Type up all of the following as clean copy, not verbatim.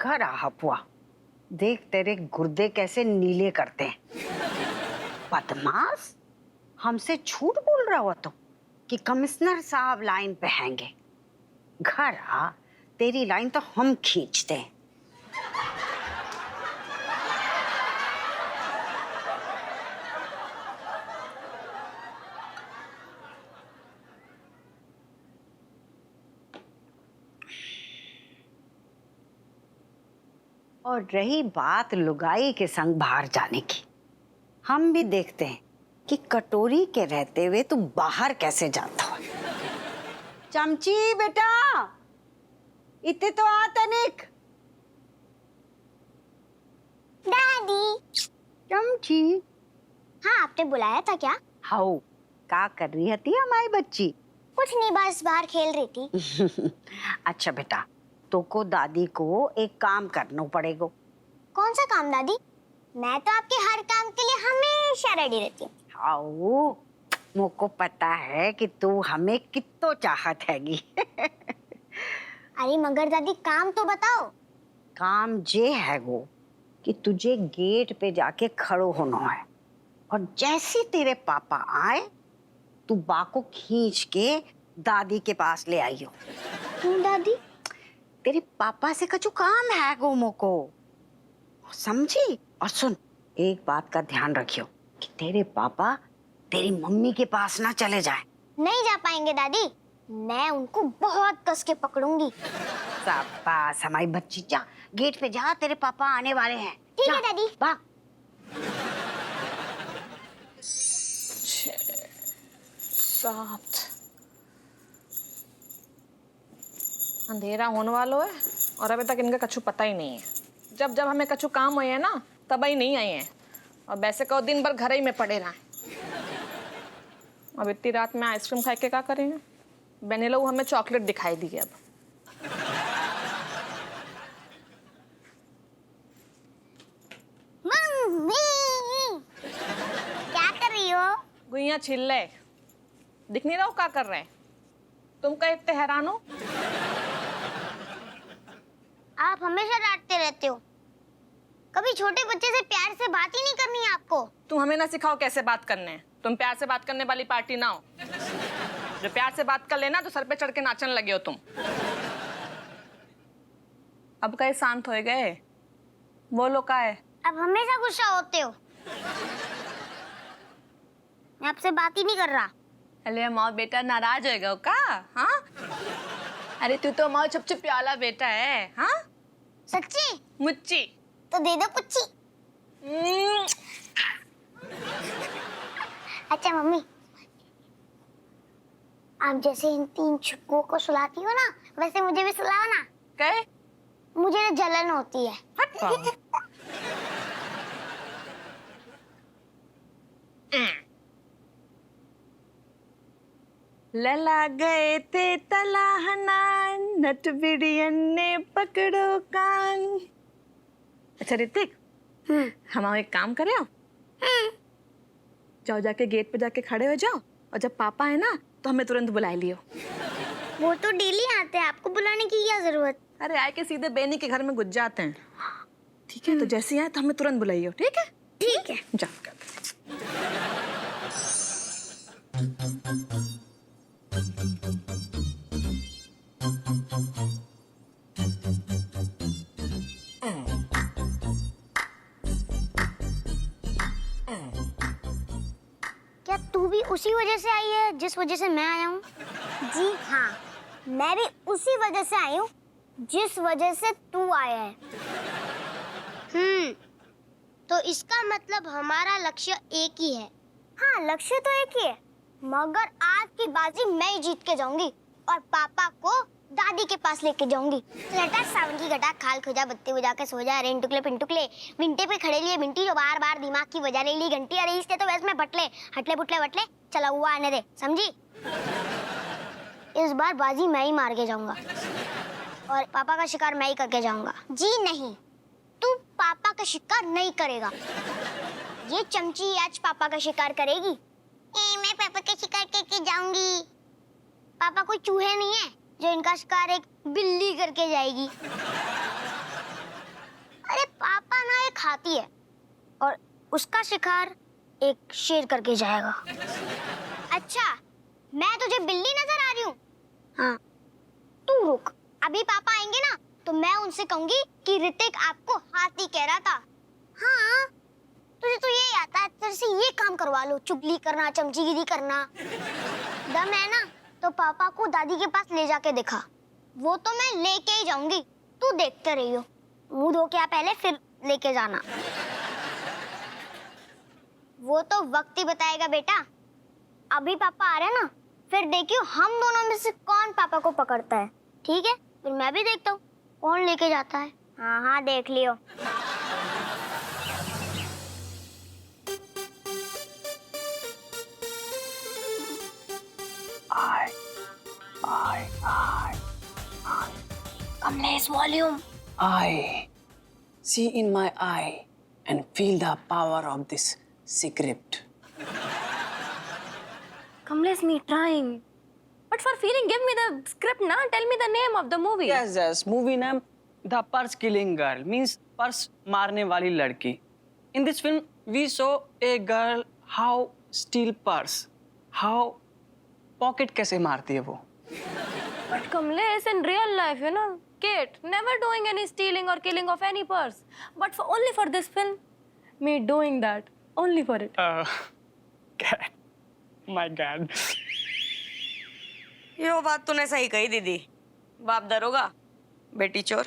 घर आ हपुआ, देख तेरे गुर्दे कैसे नीले करते हैं। बदमाश, हमसे झूठ बोल रहा हो तो कि कमिश्नर साहब लाइन पे हैंगे। घर आ, तेरी लाइन तो हम खींचते हैं। और रही बात लुगाई के संग बाहर जाने की, हम भी देखते हैं कि कटोरी के रहते हुए तू बाहर कैसे जाता हो। चमची बेटा, इतने तो आ तनिक। दादी। चमची। हाँ, आपने बुलाया था क्या? हाउ, का कर रही थी हमारी बच्ची? कुछ नहीं, बस बाहर खेल रही थी। अच्छा बेटा, तो को दादी को एक काम करना पड़ेगा। कौन सा काम दादी? मैं तो आपके हर काम के लिए हमेशा रेडी रहती हूँ। हाउ, मुझको पता है कि तू हमें कितो चाहत हैगी। अरे मगर दादी, काम तो बताओ। काम जे है वो कि तुझे गेट पे जाके खड़ो होना है, और जैसे तेरे पापा आए तू बा को खींच के दादी के पास ले आई हो। क्यों दादी? तेरे पापा से कछु काम है गो मोको, समझी? और सुन, एक बात का ध्यान रखियो कि तेरे पापा तेरी मम्मी के पास ना चले जाए। नहीं जा पाएंगे दादी, मैं उनको बहुत कस के पकड़ूंगी। शाबाश हमारी बच्ची, जा गेट पे जा, तेरे पापा आने वाले हैं। ठीक है दादी। भाग। 6, 7 अंधेरा होने वाला है और अभी तक इनका कछु पता ही नहीं है। जब जब हमें कछु काम हुए हैं ना, तब ही नहीं आए हैं, और वैसे कहो दिन भर घर ही में पड़े रहे। अब इतनी रात में आइसक्रीम खा के क्या करेंगे? बने लोग हमें चॉकलेट दिखाई दी अब। मम्मी, क्या कर रही हो? गुइयां छिल ले, दिख नहीं रहा हो क्या कर रहे हैं? तुम कहीं इतने हैरान हो? आप हमेशा डांटते रहते हो, कभी छोटे बच्चे से प्यार से बात ही नहीं करनी है आपको। तुम हमें ना सिखाओ कैसे बात करने हैं। तुम प्यार से बात करने वाली पार्टी ना हो। जो प्यार से बात कर लेना तो सर पे चढ़ के नाचने लगे हो तुम। अब कहीं शांत हो गए? बोलो का है? अब हमेशा गुस्सा होते हो। मैं आपसे बात ही नहीं कर रहा। अरे माँ बेटा नाराज हो गए का? हाँ? अरे तू तो माँ सबसे प्याला बेटा है। हाँ? सच्ची? मुच्ची। तो दे दो पुच्ची। अच्छा मम्मी, आप जैसे इन 3 छुक्कों को सुलाती हो ना, वैसे मुझे भी सुलाओ ना। कहे? मुझे ना जलन होती है। हट पाओ। लला गए थे तलाहना, नट बिड़ियन ने पकड़ो कान। अच्छा ऋतिक, हम एक काम करे हो? जाओ, जाके गेट पे जाके खड़े हो जाओ, और जब पापा है ना तो हमें तुरंत बुला लियो। वो तो डेली आते हैं, आपको बुलाने की क्या जरूरत? अरे आए के सीधे बेनी के घर में घुस जाते हैं। ठीक है, तो जैसे ही आए तो हमें तुरंत बुलाइयो। ठीक है? ठीक है। जाओ। क्या तू भी उसी वजह से आई है जिस वजह से मैं आया हूँ? जी हाँ, मैं भी उसी वजह से आई हूँ जिस वजह से तू आया है। तो इसका मतलब हमारा लक्ष्य एक ही है। हाँ, लक्ष्य तो एक ही है, मगर आज की बाजी मैं ही जीत के जाऊंगी और पापा को दादी के पास लेके जाऊंगी। लटा सावन की घटा, खाल खुजा, बत्ती बुझा के सो जा, रेन टुकले पिन टुकले, विंटे पे खड़े लिए विंटी जो बार बार दिमाग की बजा रही ली घंटी। अरे इससे तो वैसे में बटले हटले बुटले बटले चला हुआ आने दे, समझी? इस बार बाजी मैं ही मार के जाऊंगा और पापा का शिकार मैं ही करके जाऊंगा। जी नहीं, तू पापा का शिकार नहीं करेगा। ये चमची आज पापा का शिकार करेगी। मैं पापा का शिकार करके जाऊंगी। पापा कोई चूहे नहीं है जो इनका शिकार एक बिल्ली करके जाएगी। उसका शिकार एक शेर करके जाएगा। अच्छा, मैं तुझे बिल्ली नजर आ रही हूँ? हाँ, तू रुक, अभी पापा आएंगे ना तो मैं उनसे कहूंगी कि ऋतिक आपको हाथी कह रहा था। हाँ, तुझे तो ये आता है, तेरे से ये काम करवा लो, चुगली करना, चमचीगिरी करना। दम है ना तो पापा को दादी के पास ले जाके दिखा, वो तो मैं लेके ही जाऊंगी, तू देखते रहियो। मुंह धो के आ पहले, फिर लेके जाना। वो तो वक्त ही बताएगा बेटा। अभी पापा आ रहे हैं ना, फिर देखियो हम दोनों में से कौन पापा को पकड़ता है। ठीक है, फिर मैं भी देखता हूँ कौन लेके जाता है। हाँ हाँ, देख लियो। Kamlesh, volume. I see in my eye and feel the power of this script. Kamlesh, me trying. But for feeling, give me the script, na? Tell me the name of the movie. Yes. Movie name The Purse Killing Girl means purse मारने वाली लड़की. In this film, we saw a girl how steal purse, how pocket कैसे मारती है वो. But Kamlesh, in real life, you know, Kate never doing any stealing or killing of any purse. But only for this film, me doing that. Only for it. My God. यो बात तूने सही कही दीदी। बाप दरोगा, बेटी चोर।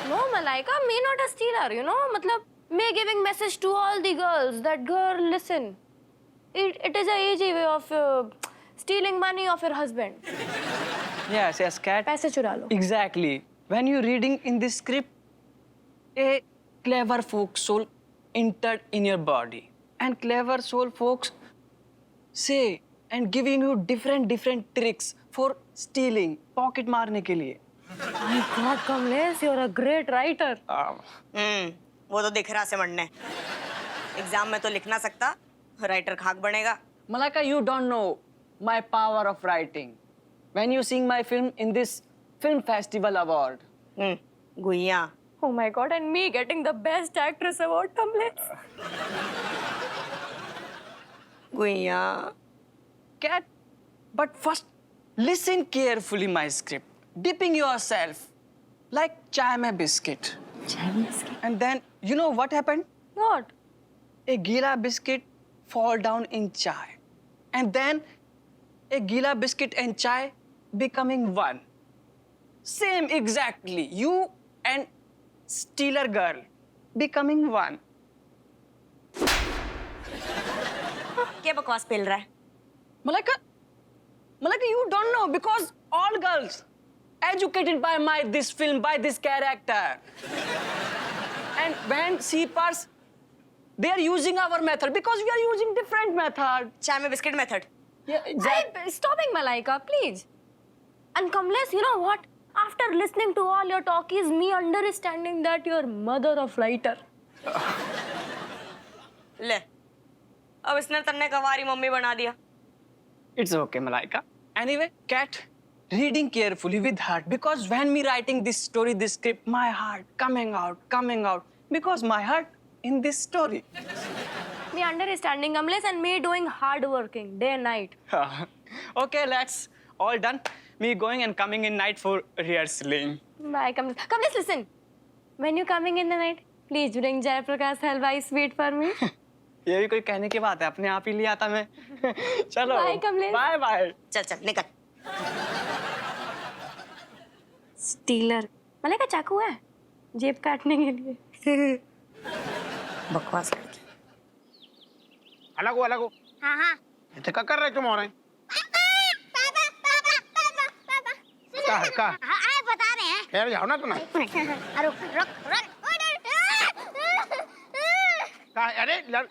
No, Malaika, me not a stealer, you know. मतलब me giving message to all the girls that girl, listen. It is a easy way of stealing money of your husband. Yes, cat. पैसे चुरा लो. Exactly. When you're reading in this script, a clever folk soul entered in your body. And clever soul folks say and giving you different tricks for stealing, pocket मारने के लिए. My God, Kamlesh, you're a great writer. वो तो दिख रहा से मरने। Exam में तो लिख ना सकता, राइटर खाक बनेगा। Malaika, you don't know my power of writing. When you sing my film in this film festival award. Guiya. Oh my God, and me getting the best actress award, Kamlesh. Guiya. Cat, but first listen carefully my script, dipping yourself like chai mein biscuit. Chai biscuit. And then you know what happened? What? A gila biscuit fall down in chai, and then a gila biscuit and chai becoming one. Same exactly. You and stealer girl becoming one. क्या बकवास पेल रहा है? Malaika, you don't know because all girls educated by this film, by this character. And when see purse, they are using our method because we are using different method. चाय में biscuit method. Yeah, exactly. Stopping, Malaika, please. And Kamlesh, you know what? After listening to all your talk is me understanding that you're mother of writer. ले, अब इसने तन्ने कवारी mummy बना दिया। It's okay, Malaika. Anyway, Cat, reading carefully with heart because when me writing this story, this script, my heart coming out because my heart in this story. Me understanding Kamlesh and me doing hard working day and night. Okay, let's all done. Me going and coming in night for rehearsing. Bye, Kamlesh. Kamlesh, listen. When you coming in the night, please bring Jayaprakash Halwai sweet for me. ये भी कोई कहने की बात है, अपने आप ही ले आता मैं. चलो. Bye, Kamlesh. Bye. चल निकल। Stealer. Malaika, चाकू है जेब काटने के लिए. बकवास लड़की। अलग हो हाँ हाँ। इथे का कर रहे तुम और का हाँ, बता रहे हैं। खैर जाओ ना तुम रुक। का अरे अरे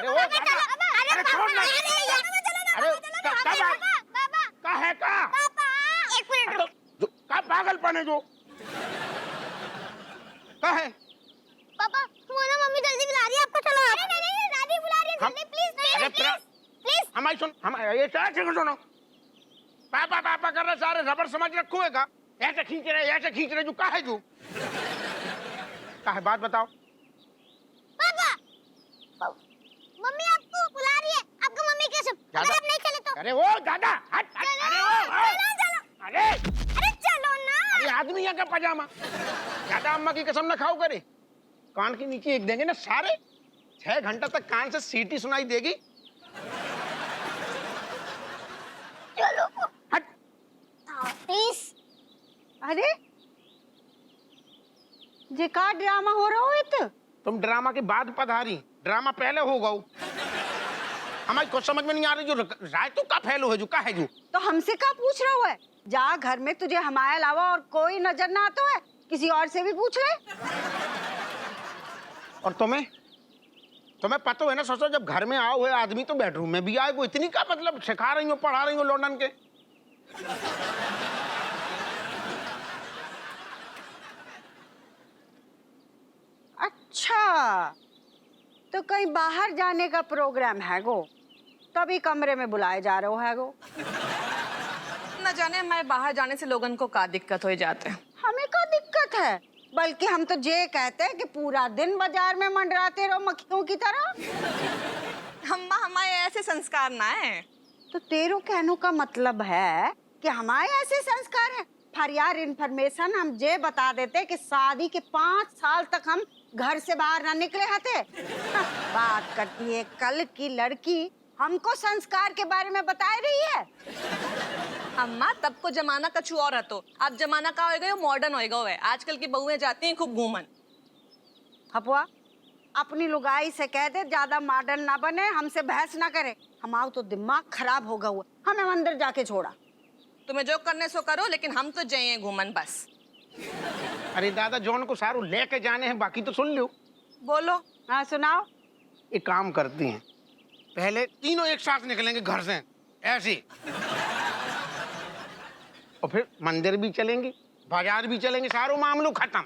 वो अरे छोड़ ना अरे का है का एक मिनट रुक। का पागलपन है जो का है पापा, वो ना मम्मी जल्दी बुला रही है आपको, चलो। नहीं, दादी बुला रही है, जल्दी अरे प्लीज। हमारी सुन हम ये क्या सुनो पापा कर रहे सारे रबर समझ रखो है का ऐसे खींच रहे जो का है जो का है बात बताओ पापा मम्मी आपको बुला रही है, आपको मम्मी कैसे? अगर आप नहीं चले तो? अरे वो दादा हट हट, अरे वो चलो। अरे अरे चलो ना। अरे आदमी यहाँ का पजामा ज्यादा अम्मा की कसम ना खाओ करे। कान के नीचे एक देंगे ना सारे 6 घंटा तक कान से सीटी सुनाई देगी। चलो हट। प्लीज। अरे जे का ड्रामा हो रहा है तो तुम ड्रामा के बाद पधारी, ड्रामा पहले हो गओ। हमारी कुछ समझ में नहीं आ रही जो राय तो का फैलो है जो का है जो। तो हमसे का पूछ रहा है? जा घर में तुझे हमारे अलावा और कोई नजर ना आता है, किसी और से भी पूछ ले। और तुम्हें पता है ना सोचो, जब घर में आओ हुए आदमी तो बेडरूम में भी आए को इतनी का मतलब सिखा रही हो पढ़ा रही हो लौंडन के। अच्छा तो कहीं बाहर जाने का प्रोग्राम है गो, तभी कमरे में बुलाए जा रहे हो है गो। न जाने हमारे बाहर जाने से लोगन को का दिक्कत हो जाते हैं। हमें का दिक्कत है, बल्कि हम तो ये कहते हैं कि पूरा दिन बाजार में मंडराते रहो मक्खियों की तरह। अम्मा हमारे ऐसे संस्कार ना है। तो तेरो कहने का मतलब है कि हमारे ऐसे संस्कार हैं? फॉर यार इन्फॉर्मेशन हम ये बता देते कि शादी के 5 साल तक हम घर से बाहर ना निकले हते। बात करती है कल की लड़की हमको संस्कार के बारे में बता रही है। अम्मा तब को जमाना कछु और हतो, अब जमाना का होएगा मॉडर्न होएगा हुए। आजकल की बहुएं जाती हैं खूब घूमन। हपुआ अपनी लुगाई से कह दे ज्यादा मॉडर्न ना बने, हमसे बहस ना करे। हमारा तो दिमाग खराब होगा हुआ, हमें मंदिर जाके छोड़ा। तुम्हें जो करने सो करो, लेकिन हम तो जाइए घूमन बस। अरे दादा जॉन को सारू लेके जाने हैं, बाकी तो सुन लो। बोलो। हाँ सुनाओ। एक काम करती हैं, पहले तीनों एक साथ निकलेंगे घर से ऐसे, और फिर मंदिर भी चलेंगे बाजार भी चलेंगे, सारो मामलो खत्म।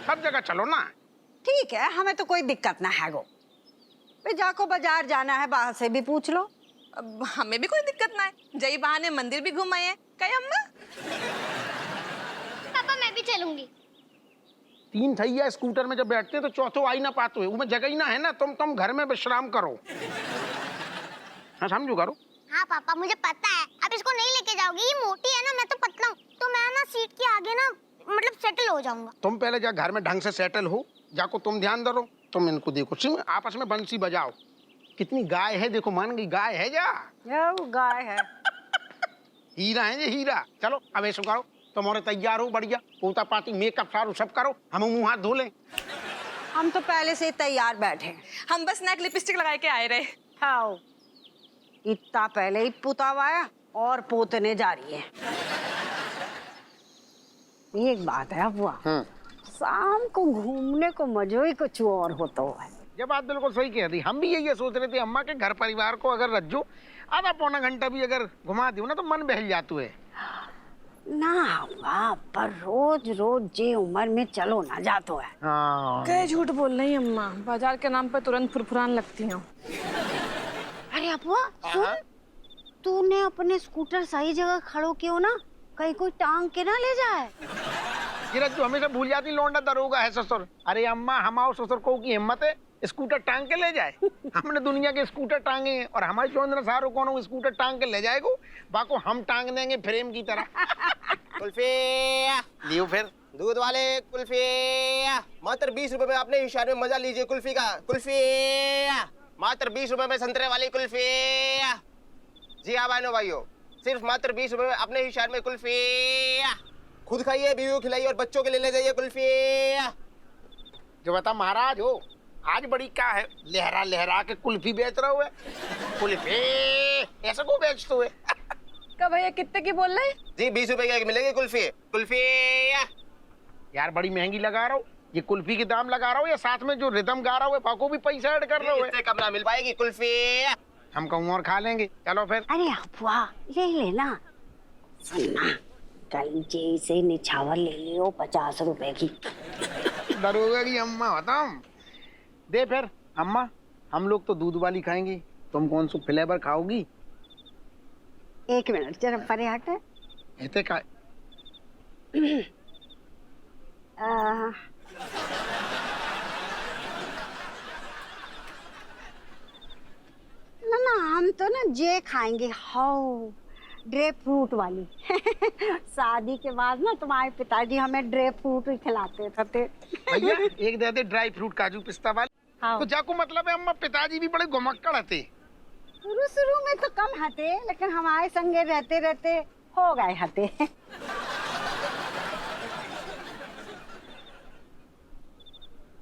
सब जगह चलो ना। ठीक है, हमें तो कोई दिक्कत ना है गो। भाई जाको बाजार जाना है बाहर से भी पूछ लो। अब हमें भी कोई दिक्कत ना है, जई बहाने मंदिर भी घुमाए हैं। कहीं अम्मा पापा मैं भी चलूंगी। 3 थैया स्कूटर में जब बैठते हैं तो चौथो आई ना पाते हुए, जगह ही ना है ना। तुम घर में विश्राम करो। हाँ समझो करो। हाँ पापा मुझे पता है, अब इसको नहीं लेके जाओगी, ये मोटी है ना, मैं तो पतला हूँ, तो मैं ना सीट के आगे ना मतलब सेटल हो जाऊंगा। तुम पहले जा घर में ढंग से सेटल हो, जाको तुम ध्यान दो। तुम इनको देखो, सिम आपस में बंसी बजाओ। कितनी गाय है देखो, मान गई गाय है जा। वो गाय है। हीरा है ये हीरा। चलो अब ऐसा करो, तुम और तैयार हो बढ़िया, पोता पाती मेकअप सारू सब करो, हम मुंह हाथ धो लें। हम तो पहले से तैयार बैठे हैं। हम बस नेक लिपस्टिक लगा के आए रहे। हाँ इतना पहले ही पुता हुआ है और पोतने जा रही है। एक बात है बुआ, शाम को घूमने को मजो ही कुछ और होता है। ये बात बिल्कुल सही कह दी। हम भी यही सोच रहे थे, अम्मा के घर परिवार को अगर रज्जो आधा पौना घंटा भी अगर घुमा दो ना तो मन बहल जातू है ना। वाह पर रोज रोज जे उम्र में चलो ना जातो है। हाँ। कहे झूठ बोल रही अम्मा, बाजार के नाम पे तुरंत फुरफुरान लगती हूँ। अरे अपुआ सुन, तूने अपने स्कूटर सही जगह खड़ो क्यों ना, कहीं कोई टांग के ना ले जाए। ये रज्जो हमेशा भूल जाती, लौंडा दरोगा है ससुर। अरे अम्मा हमारे ससुर को की हिम्मत है स्कूटर टांग के ले जाए। हमने दुनिया के स्कूटर टांगे हैं और हमारे चौंद्र सारो कौन स्कूटर टांग के ले जाएगो, बाको हम टांग देंगे फ्रेम की तरह। कुल्फी लियो फिर दूध वाले कुल्फी, मात्र 20 रुपए में अपने हिसाब में मजा लीजिए कुल्फी का। कुल्फी मात्र 20 रुपए में संतरे वाली कुल्फी। जी हाँ बहनों भाइयों, सिर्फ मात्र 20 रुपए में अपने हिसाब में कुल्फी। खुद खाइए, बीवी को खिलाइए और बच्चों के ले जाइए कुल्फी। जो बता महाराज हो, आज बड़ी क्या है, लहरा लहरा के कुल्फी बेच रहे हुए। कुल्फी ऐसा को बेचते हुए। का भैया कितने की बोल रहे? जी 20 रुपए की मिलेगी कुल्फी। कुल्फी यार बड़ी महंगी लगा रहा हूँ, ये कुल्फी के दाम लगा रहा हूँ या साथ में जो रिदम गा रहा हूँ पाको भी पैसा ऐड कर रहा हूँ। इससे कम ना मिल पाएगी कुल्फी। हम कहूँ और खा लेंगे। चलो फिर। अरे अपुआ ले लेना। सुनना कल जे से निछावर ले लियो 50 रुपए की। दरोगा की अम्मा बताओ दे फिर। अम्मा हम लोग तो दूध वाली खाएंगे, तुम कौन सा फ्लेवर खाओगी? 1 मिनट जरा परे हट। ऐसे का ना जे खाएंगे, हाउ ड्रे फ्रूट वाली। शादी के बाद ना तुम्हारे पिताजी हमें ड्रे फ्रूट ही खिलाते थे। भैया एक दे दे ड्राई फ्रूट काजू पिस्ता वाली। हाँ। तो जाको मतलब है अम्मा पिताजी भी बड़े घुमक्कड़ हते। शुरू में तो कम हते, लेकिन हमारे संगे रहते रहते हो गए हते।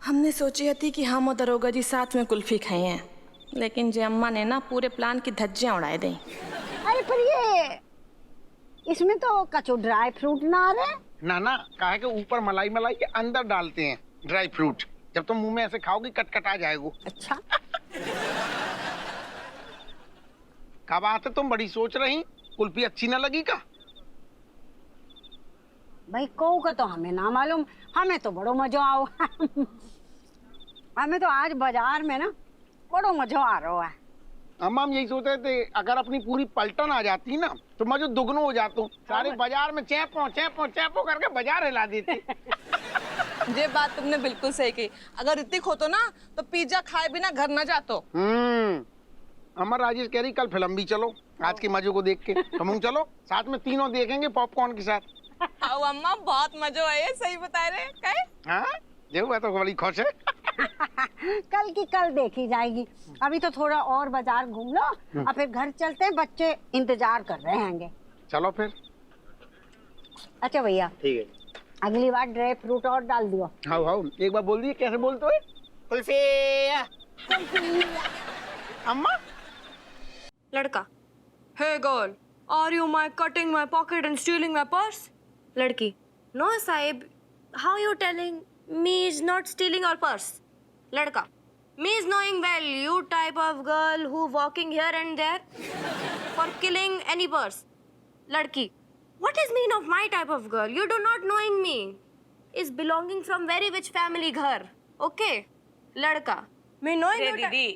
हमने सोची थी कि हम और दरोगा जी साथ में कुल्फी खाए हैं, लेकिन जे अम्मा ने ना पूरे प्लान की धज्जियां उड़ाए दी। अरे पर ये इसमें तो कचो ड्राई फ्रूट ना आ रहे। ना काहे के ऊपर मलाई मलाई के अंदर डालते हैं ड्राई फ्रूट। जब तुम मुंह में ऐसे खाओगी कटकटा जाएगा। अच्छा। क्या बात है, तुम बड़ी सोच रही, कुल्फी अच्छी ना लगी का? भाई को का तो हमें ना मालूम, हमें तो बड़ो मजा आओ। हमें तो आज बाजार में ना बड़ो मजा आ रहा है। अम्मा हम यही सोच रहे थे, अगर अपनी पूरी पलटन आ जाती ना तो मजा दुगनो हो जाता। सारे बाजार में चैपो करके बाजार हिला देती। ये बात तुमने बिल्कुल सही की। अगर ऋतिक हो तो ना तो पिज्जा खाए बिना घर न जातो। अम्मा राजेश कह रही कल फिल्म भी चलो, आज के मजे को देख के। तुम चलो साथ में, तीनों देखेंगे पॉपकॉर्न के साथ। आओ अम्मा, बहुत मजा आया, सही बता रहे हैं। हाँ जो है तो बड़ी खुश है। कल की कल देखी जाएगी, अभी तो थोड़ा और बाजार घूम लो और फिर घर चलते हैं, बच्चे इंतजार कर रहे होंगे। चलो फिर। अच्छा भैया ठीक है, अगली बार ड्राई फ्रूट और डाल दियो। हाँ एक बार बोल दिए, कैसे बोलते हो? कुल्फी। अम्मा लड़का, hey girl, are you my cutting my pocket and stealing my purse? लड़की, no sahib, how you telling me is not stealing your purse? लड़का, me is knowing well you type of girl who walking here and there for killing any purse. लड़की, what is mean of my type of girl? You do not knowing me is belonging from very rich family घर, okay? लड़का, मैं knowing you दीदी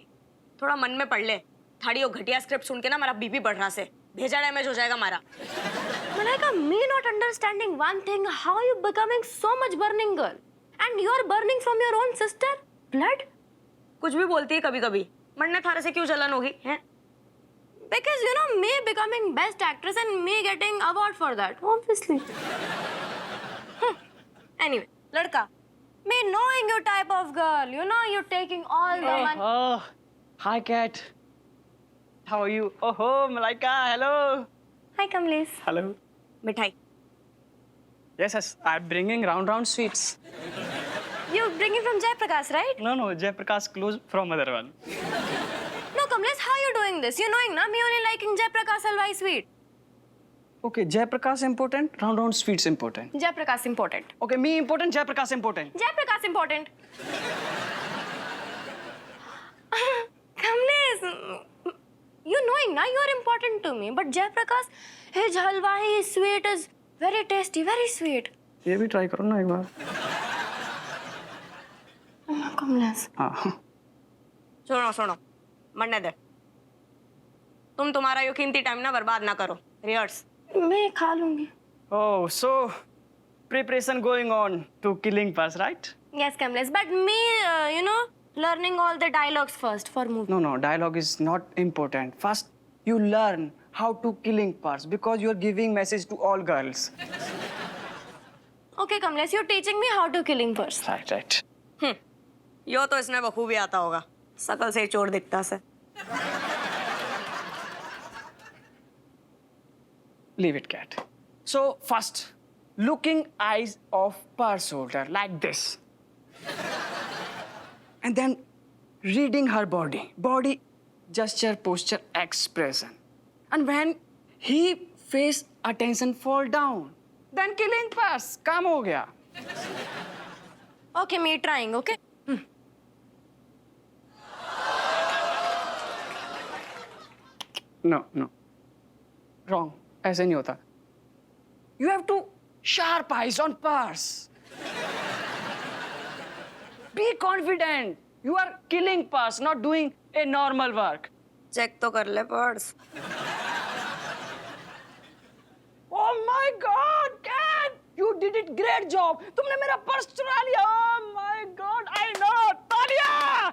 थोड़ा मन में पढ़ ले, थाड़ी वो घटिया स्क्रिप्ट सुन के ना मेरा बीपी बढ़ रहा से, भेजा डैमेज हो जाएगा हमारा। Malaika, me not understanding one thing, how you becoming so much burning girl and you are burning from your own sister blood? कुछ भी बोलती है कभी कभी, मरने थारे से क्यों जलन होगी हैं? Because you know me becoming best actress and me getting award for that, obviously. Anyway, लड़का, me knowing your type of girl, you know you taking all the money. Oh, hi cat. How are you? Oh, Malaika, hello. Hi Kamlesh. Hello. मिठाई। Yes, I'm bringing round sweets. You bringing from Jayaprakash, right? No, Jayaprakash close from other one. No Kamlesh, how you doing this? You knowing na, me only liking Jayaprakash halwa sweet. Okay, Jayaprakash important, round sweets important. Jayaprakash important. Okay, me important, Jayaprakash important. Jayaprakash important. Kamlesh, you knowing na, you are important to me, but Jayaprakash, his halwa, his sweet is very tasty, very sweet. ये भी try करो ना एक बार. Kamlesh. हाँ. सुनो मरने दे, तुम तुम्हारा यो कीमती टाइम ना बर्बाद ना करो। रिहर्स। मैं खा लूंगी. Oh, so preparation going on to killing Pars, right? Yes, Kamlesh, but me, you know, learning all the dialogues first for movie. No, dialogue is not important. First, you learn how to killing Pars because you are giving message to all girls. Okay, Kamlesh, you're teaching me how to killing first. Right. यो तो इसने बखूबी आता होगा, शकल से ही चोर दिखता से। Leave it, cat. So first, looking eyes of Pars shoulder like this, and then reading her body, gesture, posture, expression, and when he face attention fall down, then killing Pars. काम हो गया. Okay, me trying, okay? No. Wrong. ऐसे नहीं होता. You have to sharp eyes on Pars. Be confident. You are killing Pars, not doing a normal work. Check तो कर ले purse. Oh my God, Cat! You did it great job. तुमने मेरा purse चुरा लिया. Oh my God, I know. Talya!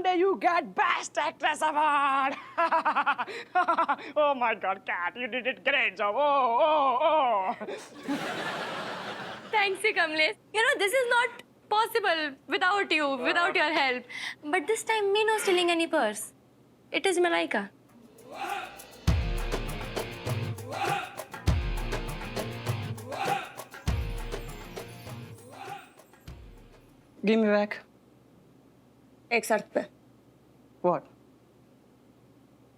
Monday you get Best Actress Award. Oh my God, Kat, you did it great job. Oh. Thanks, Kamlesh. You know, this is not possible without you, without your help. But this time, me no stealing any purse. It is Malaika. Give me back. एक शर्त पे, What?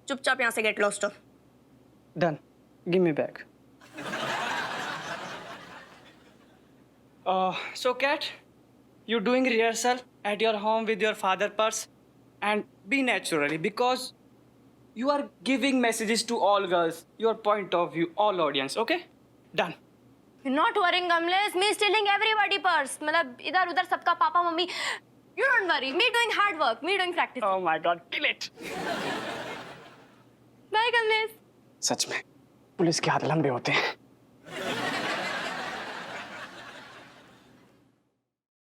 चुपचाप यहाँ से get lost हो. Done. Give me back. So, Kat, you're doing rehearsal at your home with your father purse, and be naturally because you are giving messages to all girls, your point of view, all audience. Okay? Done. You're not worrying, Kamlesh. Me stealing everybody purse. मतलब इधर उधर सबका papa mummy. You don't worry. Me doing hard work. Me doing practice. Oh my God, kill it. Bye, Kamlesh. सच में police के हाथ लंबे होते हैं.